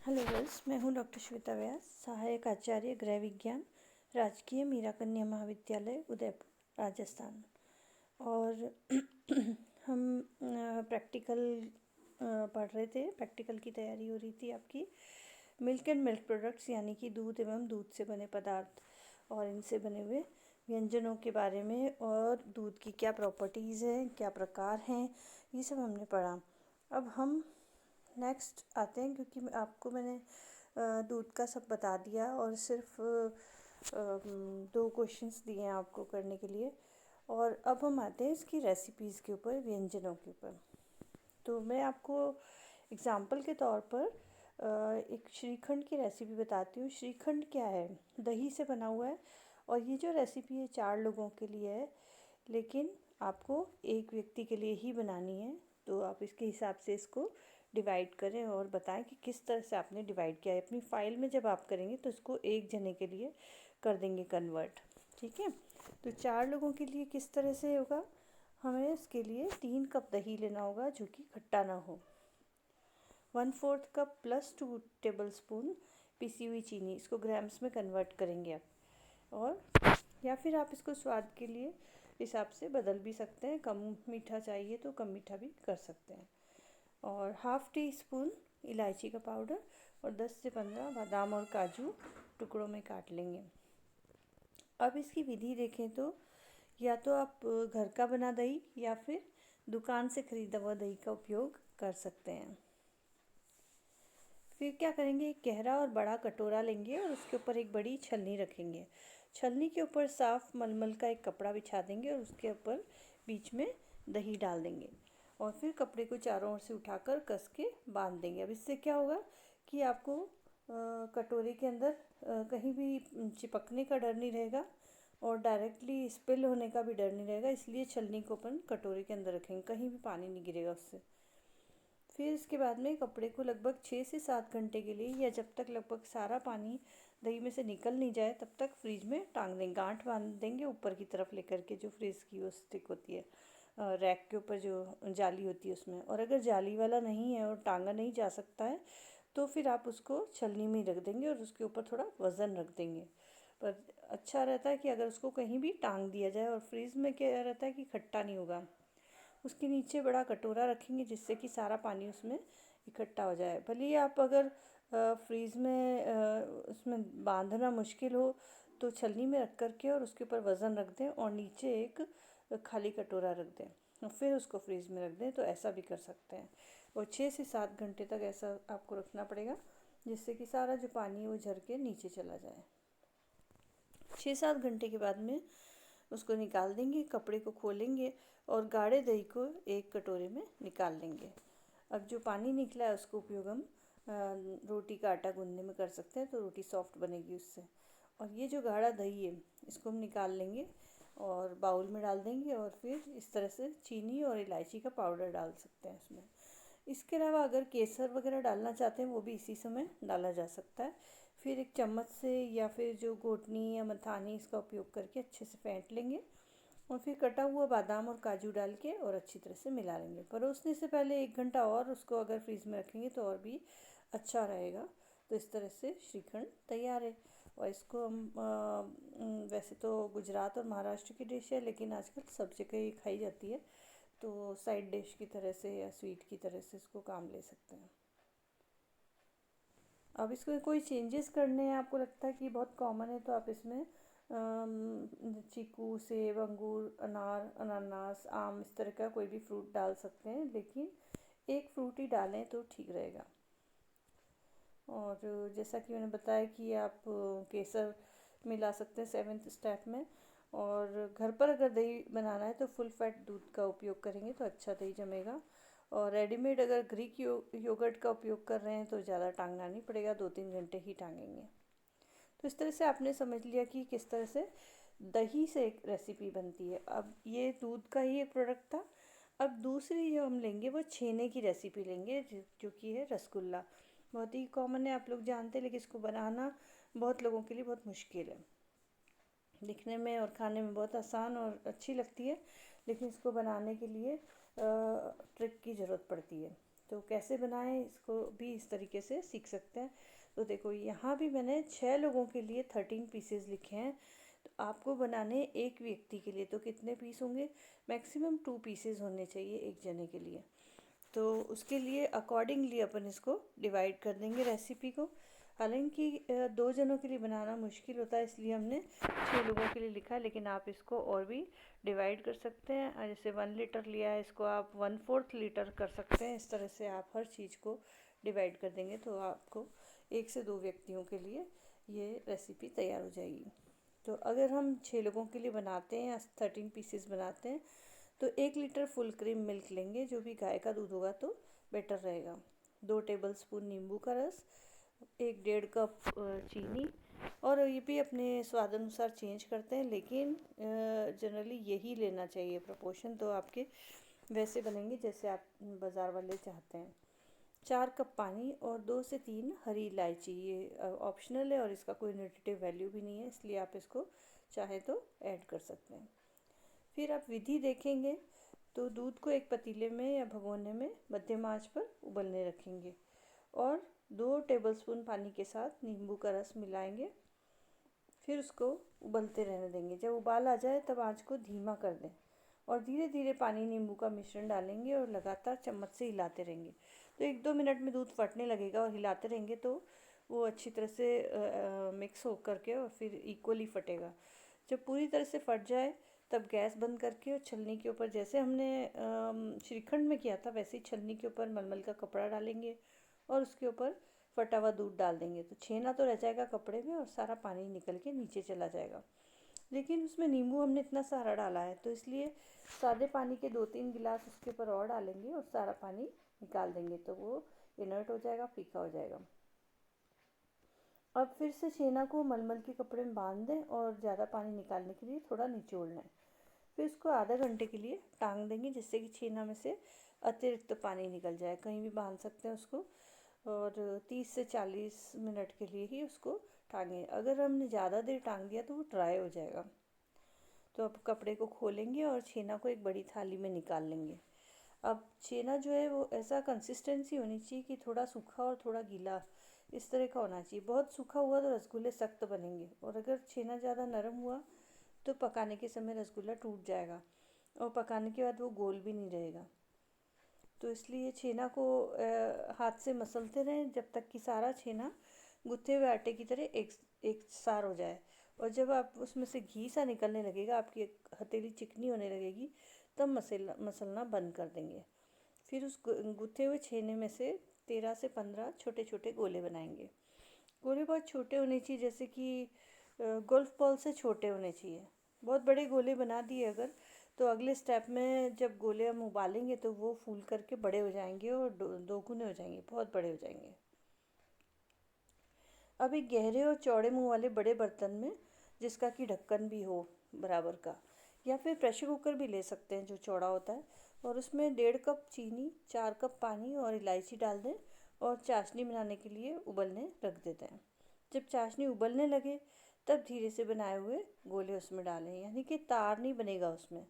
Hello girls, मैं हूँ doctor Shweta व्यास, सहायक आचार्य गृह विज्ञान, राजकीय मीरा कन्या महाविद्यालय उदयपुर, राजस्थान। और हम प्रैक्टिकल पढ़ रहे थे। प्रैक्टिकल की तैयारी हो रही थी आपकी मिल्क एंड मिल्क प्रोडक्ट्स, यानी कि दूध एवं दूध से बने पदार्थ और इनसे बने हुए व्यंजनों के बारे में, और दूध की क्या प्रॉपर्टीज़ हैं, क्या प्रकार हैं, ये सब हमने पढ़ा। अब हम नेक्स्ट आते हैं, क्योंकि आपको मैंने दूध का सब बता दिया और सिर्फ 2 क्वेश्चंस दिए हैं आपको करने के लिए। और अब हम आते हैं इसकी रेसिपीज़ के ऊपर, व्यंजनों के ऊपर। तो मैं आपको एग्ज़ाम्पल के तौर पर एक श्रीखंड की रेसिपी बताती हूँ। श्रीखंड क्या है? दही से बना हुआ है, और ये जो रेसिपी है 4 लोगों के लिए है, लेकिन आपको एक व्यक्ति के लिए ही बनानी है। तो आप इसके हिसाब से इसको डिवाइड करें और बताएं कि किस तरह से आपने डिवाइड किया है। अपनी फ़ाइल में जब आप करेंगे तो इसको एक जने के लिए कर देंगे कन्वर्ट, ठीक है। तो 4 लोगों के लिए किस तरह से होगा? हमें इसके लिए 3 कप दही लेना होगा जो कि खट्टा ना हो। 1/4 कप प्लस 2 टेबल स्पून पिसी हुई चीनी, इसको ग्राम्स में कन्वर्ट करेंगे आप। और या फिर आप इसको स्वाद के लिए हिसाब से बदल भी सकते हैं, कम मीठा चाहिए तो कम मीठा भी कर सकते हैं। और 1/2 टी स्पून इलायची का पाउडर, और 10 से 15 बादाम और काजू टुकड़ों में काट लेंगे। अब इसकी विधि देखें तो या तो आप घर का बना दही या फिर दुकान से खरीदा हुआ दही का उपयोग कर सकते हैं। फिर क्या करेंगे, एक गहरा और बड़ा कटोरा लेंगे और उसके ऊपर एक बड़ी छलनी रखेंगे। छलनी के ऊपर साफ मलमल का एक कपड़ा बिछा देंगे और उसके ऊपर बीच में दही डाल देंगे, और फिर कपड़े को चारों ओर से उठाकर कस के बांध देंगे। अब इससे क्या होगा कि आपको कटोरे के अंदर कहीं भी चिपकने का डर नहीं रहेगा और डायरेक्टली स्पिल होने का भी डर नहीं रहेगा। इसलिए छलनी को अपन कटोरे के अंदर रखेंगे, कहीं भी पानी नहीं गिरेगा उससे। फिर इसके बाद में कपड़े को लगभग 6 से 7 घंटे के लिए, या जब तक लगभग सारा पानी दही में से निकल नहीं जाए तब तक फ्रीज में टांग देंगे। गांठ बांध देंगे ऊपर की तरफ लेकर के, जो फ्रीज की वो स्टिक होती है रैक के ऊपर जो जाली होती है उसमें। और अगर जाली वाला नहीं है और टांगा नहीं जा सकता है तो फिर आप उसको छलनी में रख देंगे और उसके ऊपर थोड़ा वज़न रख देंगे। पर अच्छा रहता है कि अगर उसको कहीं भी टांग दिया जाए, और फ्रीज़ में क्या रहता है कि खट्टा नहीं होगा। उसके नीचे बड़ा कटोरा रखेंगे जिससे कि सारा पानी उसमें इकट्ठा हो जाए। भले ही आप अगर फ्रीज़ में उसमें बांधना मुश्किल हो तो छलनी में रख करके और उसके ऊपर वज़न रख दें और नीचे एक खाली कटोरा रख दें और फिर उसको फ्रीज़ में रख दें, तो ऐसा भी कर सकते हैं। और 6 से 7 घंटे तक ऐसा आपको रखना पड़ेगा, जिससे कि सारा जो पानी है वो झर के नीचे चला जाए। 6-7 घंटे के बाद में उसको निकाल देंगे, कपड़े को खोलेंगे और गाढ़े दही को एक कटोरे में निकाल लेंगे। अब जो पानी निकला है उसको उपयोग हम रोटी का आटा गूंदने में कर सकते हैं, तो रोटी सॉफ्ट बनेगी उससे। और ये जो गाढ़ा दही है इसको हम निकाल लेंगे और बाउल में डाल देंगे, और फिर इस तरह से चीनी और इलायची का पाउडर डाल सकते हैं इसमें। इसके अलावा अगर केसर वगैरह डालना चाहते हैं वो भी इसी समय डाला जा सकता है। फिर एक चम्मच से या फिर जो घोटनी या मथानी, इसका उपयोग करके अच्छे से फेंट लेंगे, और फिर कटा हुआ बादाम और काजू डाल के और अच्छी तरह से मिला लेंगे। परोसने से पहले 1 घंटा और उसको अगर फ्रीज़ में रखेंगे तो और भी अच्छा रहेगा। तो इस तरह से श्रीखंड तैयार है। और इसको हम वैसे तो गुजरात और महाराष्ट्र की डिश है, लेकिन आजकल सब जगह ये खाई जाती है, तो साइड डिश की तरह से या स्वीट की तरह से इसको काम ले सकते हैं। अब इसमें कोई चेंजेस करने हैं, आपको लगता है कि बहुत कॉमन है, तो आप इसमें चीकू, सेब, अंगूर, अनार, अनानास, आम, इस तरह का कोई भी फ्रूट डाल सकते हैं, लेकिन एक फ्रूट ही डालें तो ठीक रहेगा। और जैसा कि मैंने बताया कि आप केसर मिला सकते हैं 7th स्टेप में। और घर पर अगर दही बनाना है तो फुल फैट दूध का उपयोग करेंगे तो अच्छा दही जमेगा। और रेडीमेड अगर ग्रीक योगर्ट का उपयोग कर रहे हैं तो ज़्यादा टांगना नहीं पड़ेगा, 2-3 घंटे ही टांगेंगे। तो इस तरह से आपने समझ लिया कि किस तरह से दही से एक रेसिपी बनती है। अब ये दूध का ही एक प्रोडक्ट था। अब दूसरी जो हम लेंगे वो छेने की रेसिपी लेंगे, जो कि है रसगुल्ला। बहुत ही कॉमन है, आप लोग जानते हैं, लेकिन इसको बनाना बहुत लोगों के लिए बहुत मुश्किल है। दिखने में और खाने में बहुत आसान और अच्छी लगती है, लेकिन इसको बनाने के लिए ट्रिक की ज़रूरत पड़ती है। तो कैसे बनाएं इसको भी इस तरीके से सीख सकते हैं। तो देखो यहाँ भी मैंने 6 लोगों के लिए 13 पीसेस लिखे हैं। तो आपको बनाने एक व्यक्ति के लिए तो कितने पीस होंगे? मैक्सिमम 2 पीसेस होने चाहिए एक जने के लिए। तो उसके लिए अकॉर्डिंगली अपन इसको डिवाइड कर देंगे रेसिपी को। हालांकि 2 जनों के लिए बनाना मुश्किल होता है, इसलिए हमने 6 लोगों के लिए लिखा है, लेकिन आप इसको और भी डिवाइड कर सकते हैं। जैसे 1 लीटर लिया है, इसको आप 1/4 लीटर कर सकते हैं। इस तरह से आप हर चीज़ को डिवाइड कर देंगे तो आपको 1 से 2 व्यक्तियों के लिए ये रेसिपी तैयार हो जाएगी। तो अगर हम 6 लोगों के लिए बनाते हैं या 13 पीसेस बनाते हैं तो 1 लीटर फुल क्रीम मिल्क लेंगे, जो भी गाय का दूध होगा तो बेटर रहेगा। 2 टेबलस्पून नींबू का रस, 1 1.5 कप चीनी, और ये भी अपने स्वाद अनुसार चेंज करते हैं, लेकिन जनरली यही लेना चाहिए प्रोपोर्शन। तो आपके वैसे बनेंगे जैसे आप बाज़ार वाले चाहते हैं। 4 कप पानी और 2 से 3 हरी इलायची। ये ऑप्शनल है और इसका कोई न्यूट्रिटिव वैल्यू भी नहीं है, इसलिए आप इसको चाहे तो ऐड कर सकते हैं। फिर आप विधि देखेंगे तो दूध को एक पतीले में या भगोने में मध्यम आंच पर उबलने रखेंगे और 2 टेबलस्पून पानी के साथ नींबू का रस मिलाएंगे। फिर उसको उबलते रहने देंगे। जब उबाल आ जाए तब आंच को धीमा कर दें और धीरे धीरे पानी नींबू का मिश्रण डालेंगे और लगातार चम्मच से हिलाते रहेंगे। तो 1-2 मिनट में दूध फटने लगेगा और हिलाते रहेंगे तो वो अच्छी तरह से मिक्स हो करके और फिर इक्वली फटेगा। जब पूरी तरह से फट जाए तब गैस बंद करके और छलनी के ऊपर, जैसे हमने श्रीखंड में किया था वैसे ही छलनी के ऊपर मलमल का कपड़ा डालेंगे और उसके ऊपर फटा हुआ दूध डाल देंगे। तो छेना तो रह जाएगा कपड़े में और सारा पानी निकल के नीचे चला जाएगा। लेकिन उसमें नींबू हमने इतना सारा डाला है तो इसलिए सादे पानी के 2-3 गिलास उसके ऊपर और डालेंगे और सारा पानी निकाल देंगे तो वो इनर्ट हो जाएगा, फीका हो जाएगा। अब फिर से छेना को मलमल के कपड़े में बांध दें और ज़्यादा पानी निकालने के लिए थोड़ा निचोड़ना है। फिर उसको आधा घंटे के लिए टांग देंगे जिससे कि छेना में से अतिरिक्त पानी निकल जाए। कहीं भी बांध सकते हैं उसको और 30 से 40 मिनट के लिए ही उसको टांगें। अगर हमने ज़्यादा देर टांग दिया तो वो ड्राई हो जाएगा। तो अब कपड़े को खोलेंगे और छेना को एक बड़ी थाली में निकाल लेंगे। अब छेना जो है वो ऐसा कंसिस्टेंसी होनी चाहिए कि थोड़ा सूखा और थोड़ा गीला, इस तरह का होना चाहिए। बहुत सूखा हुआ तो रसगुल्ले सख्त बनेंगे और अगर छेना ज़्यादा नरम हुआ तो पकाने के समय रसगुल्ला टूट जाएगा और पकाने के बाद वो गोल भी नहीं रहेगा। तो इसलिए छेना को हाथ से मसलते रहें जब तक कि सारा छेना गुत्थे हुए आटे की तरह एक सार हो जाए। और जब आप उसमें से घी सा निकलने लगेगा, आपकी हथेली चिकनी होने लगेगी, तब मसलना बंद कर देंगे। फिर उस गुत्थे हुए छेने में से 13 से 15 छोटे छोटे गोले बनाएंगे। गोले बहुत छोटे होने चाहिए, जैसे कि गोल्फ बॉल से छोटे होने चाहिए। बहुत बड़े गोले बना दिए अगर तो अगले स्टेप में जब गोले हम उबालेंगे तो वो फूल करके बड़े हो जाएंगे और दोगुने हो जाएंगे, बहुत बड़े हो जाएंगे। अब एक गहरे और चौड़े मुंह वाले बड़े बर्तन में, जिसका कि ढक्कन भी हो बराबर का, या फिर प्रेशर कुकर भी ले सकते हैं जो चौड़ा होता है, और उसमें 1.5 कप चीनी, 4 कप पानी और इलायची डाल दें और चाशनी बनाने के लिए उबलने रख देते हैं। जब चाशनी उबलने लगे तब धीरे से बनाए हुए गोले उसमें डालें, यानी कि तार नहीं बनेगा उसमें,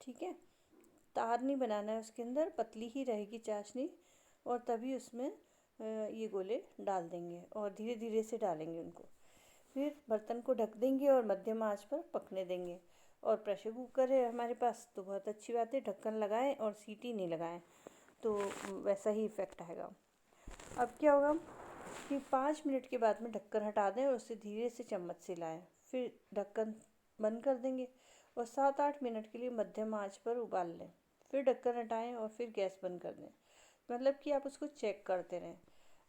ठीक है। तार नहीं बनाना है उसके अंदर, पतली ही रहेगी चाशनी और तभी उसमें ये गोले डाल देंगे और धीरे धीरे से डालेंगे उनको। फिर बर्तन को ढक देंगे और मध्यम आंच पर पकने देंगे। और प्रेशर कुकर है हमारे पास तो बहुत अच्छी बात है, ढक्कन लगाएं और सीटी नहीं लगाएं तो वैसा ही इफ़ेक्ट आएगा। अब क्या होगा कि 5 मिनट के बाद में ढक्कन हटा दें और उसे धीरे से चम्मच से हिलाएं। फिर ढक्कन बंद कर देंगे और 7-8 मिनट के लिए मध्यम आंच पर उबाल लें। फिर ढक्कन हटाएं और फिर गैस बंद कर दें। मतलब कि आप उसको चेक करते रहें,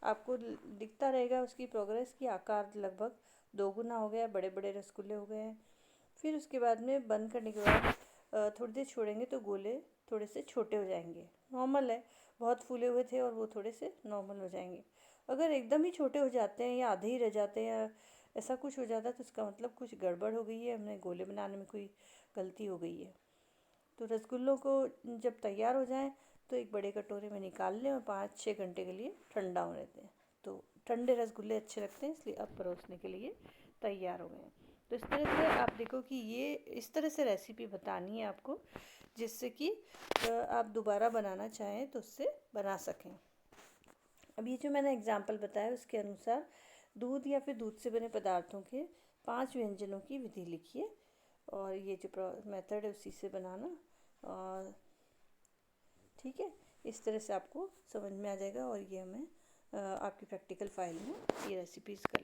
आपको दिखता रहेगा उसकी प्रोग्रेस की आकार लगभग दोगुना हो गया, बड़े बड़े रसगुल्ले हो गए हैं। फिर उसके बाद में बंद करने के बाद थोड़ी देर छोड़ेंगे तो गोले थोड़े से छोटे हो जाएंगे। नॉर्मल है, बहुत फूले हुए थे और वो थोड़े से नॉर्मल हो जाएंगे। अगर एकदम ही छोटे हो जाते हैं या आधे ही रह जाते हैं या ऐसा कुछ हो जाता है तो इसका मतलब कुछ गड़बड़ हो गई है, हमने गोले बनाने में कोई गलती हो गई है। तो रसगुल्लों को जब तैयार हो जाएं तो एक बड़े कटोरे में निकाल लें और 5-6 घंटे के लिए ठंडा होने दें। तो ठंडे रसगुल्ले अच्छे लगते हैं, इसलिए अब परोसने के लिए तैयार हो गए हैं। तो इस तरह से आप देखो कि ये इस तरह से रेसिपी बतानी है आपको जिससे कि आप दोबारा बनाना चाहें तो उससे बना सकें। अब ये जो मैंने एग्जाम्पल बताया उसके अनुसार दूध या फिर दूध से बने पदार्थों के 5 व्यंजनों की विधि लिखिए और ये जो मेथड है उसी से बनाना। और ठीक है, इस तरह से आपको समझ में आ जाएगा और ये हमें आपकी प्रैक्टिकल फाइल में ये रेसिपीज़ कर